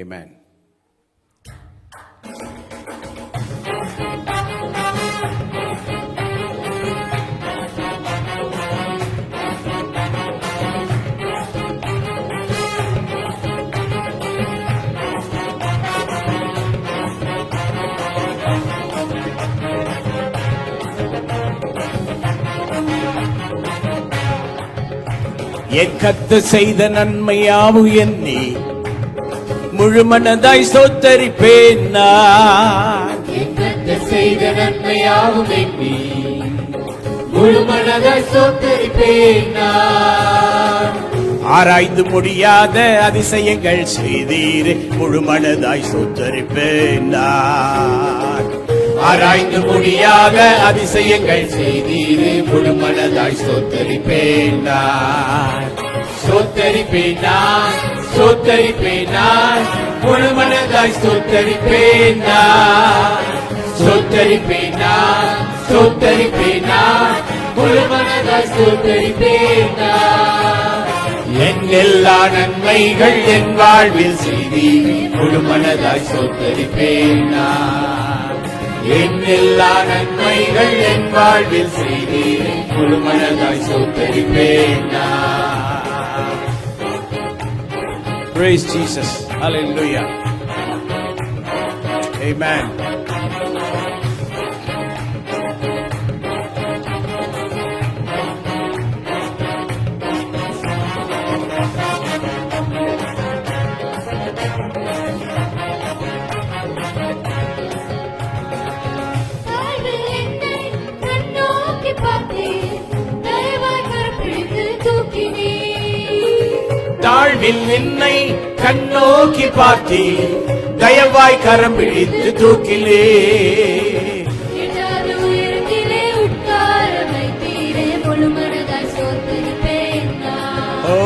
Amen. என் கர்த்தர் செய்த நன்மையாவும் எண்ணி முழுமனதாய் ஸ்தோத்தரிப்பேன் நான். என் கர்த்தர் செய்த நன்மையாவும் எண்ணி முழுமனதாய் ஸ்தோத்தரிப்பேன் நான். ஆராய்ந்து முடியாத அதிசயங்கள் செய்தீர், முழுமனதாய் ஸ்தோத்தரிப்பேன் நான். ஆராய்ந்து முடியாத அதிசயங்கள் செய்தீர், முழுமனதாய் ஸ்தோத்தரிப்பேன் நான். ஸ்தோத்தரிப்பேன் நான், ஸ்தோத்தரிப்பேன் நான், முழுமனதாய் ஸ்தோத்தரிப்பேன் நான். ஸ்தோத்தரிப்பேன் நான், ஸ்தோத்தரிப்பேன் நான், முழுமனதாய் ஸ்தோத்தரிப்பேன் நான். என் எல்லா நன்மைகள் என் வாழ்வில் செய்தீர், முழுமனதாய் ஸ்தோத்தரிப்பேன் நான். என் எல்லா நன்மைகள் என் வாழ்வில் செய்தீர், முழுமனதாய் ஸ்தோத்தரிப்பேன் நான். Praise Jesus. Hallelujah. Amen. தாழ்வில் என்னை கண்ணோக்கி பார்த்தீர், தயவாய் கரம் பிடித்து தூக்கிலே. எட்டாத உயரத்திலே உட்கார வைத்தீரே, முழுமனதாய் ஸ்தோத்தரிப்பேன் நான். ஓ,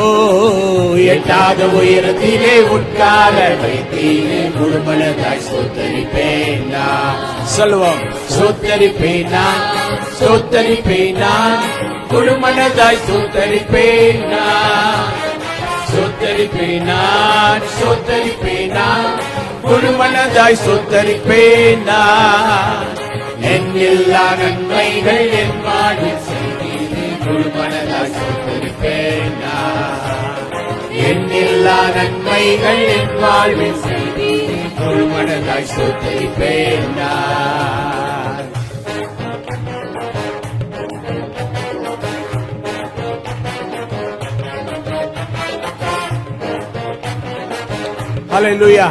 எட்டாத உயரத்திலே உட்கார வைத்தீரே, முழுமனதாய் ஸ்தோத்தரிப்பேன் நான். சொல்லுவோம், ஸ்தோத்தரிப்பேன் நான், ஸ்தோத்தரிப்பேன் நான், முழுமனதாய் ஸ்தோத்தரிப்பேன் நான். ஸ்தோத்தரிப்பேன் நான், ஸ்தோத்தரிப்பேன் நான், முழுமனதாய் ஸ்தோத்தரிப்பேன் நான். என் எல்லா நன்மைகள் என் வாழ்வில் செய்தீரே, முழுமனதாய் ஸ்தோத்தரிப்பேன் நான். என் எல்லா நன்மைகள் என் வாழ்வில் செய்தீரே, முழுமனதாய் ஸ்தோத்தரிப்பேன் நான். Hallelujah.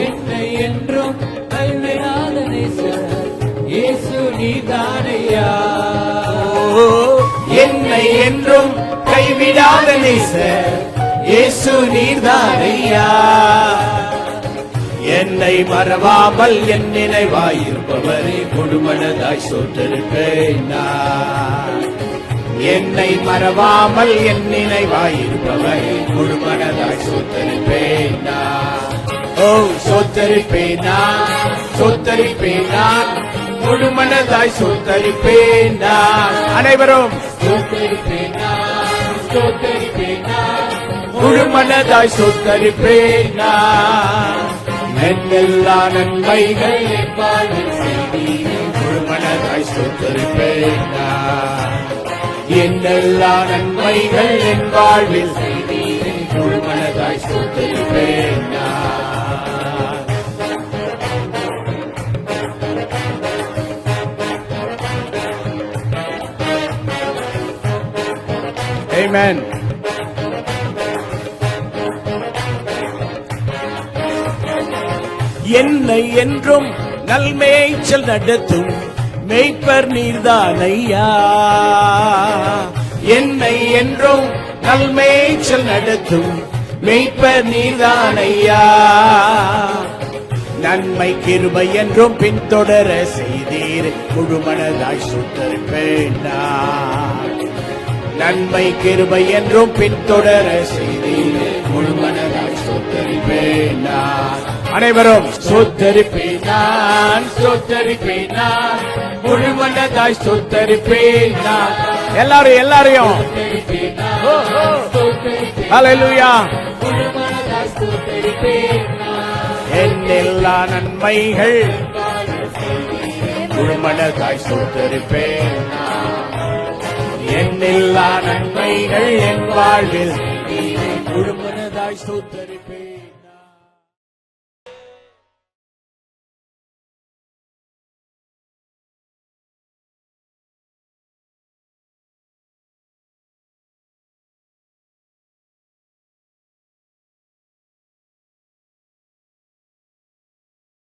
என்னை என்றும் கைவிடாத நேசர் இயேசு நீதானையா. என்னை என்றும் கைவிடாத நேசர் இயேசு நீர்தானையா. என்னை மறவாமல் என் நினைவாயிருப்பவரே, முழுமனதாய் ஸ்தோத்தரிப்பேன் நான். என்னை மறவாமல் என் நினைவாயிருப்பவரே, முழுமனதாய் ஸ்தோத்தரிப்பேன் நான். ஓ, ஸ்தோத்தரிப்பேன் நான், ஸ்தோத்தரிப்பேன் நான், முழுமனதாய் ஸ்தோத்தரிப்பேன் நான். அனைவரும் ஸ்தோத்தரிப்பேன் நான், ஸ்தோத்தரிப்பேன் நான், முழுமனதாய் ஸ்தோத்தரிப்பேன் நான். என் எல்லா நன்மைகள் என் வாழ்வில் செய்தீரே, முழுமனதாய் ஸ்தோத்தரிப்பேன் நான். என் எல்லா நன்மைகள் என் வாழ்வில் செய்தீரே, முழுமனதாய் ஸ்தோத்தரிப்பேன் நான். Amen. என்னை என்றும் நல்மேய்ச்சல் நடத்தும் மேய்ப்பர் நீர்தானையா. என்னை என்றும் நல்மேய்ச்சல் நடத்தும் மேய்ப்பர் நீர்தானையா. நன்மை கிருபை என்றும் பின்தொடர செய்தீர், முழுமனதாய் ஸ்தோத்தரிப்பேன் நான். நன்மை கிருபை என்றும் பின்தொடர செய்தீரே முழுமனதாய் ஸ்தோத்தரிப்பேன் நான். அனைவரும் ஸ்தோத்தரிப்பேன் நான், ஸ்தோத்தரிப்பேன் நான், முழுமனதாய் ஸ்தோத்தரிப்பேன் நான். எல்லாரையும் ஹல்லேலூயா. என்னெல்லா நன்மைகள் முழுமனதாய் ஸ்தோத்தரிப்பேன் நான். என்னெல்லா நன்மைகள் என் வாழ்வில் முழுமனதாய் ஸ்தோத்தரிப்பேன்.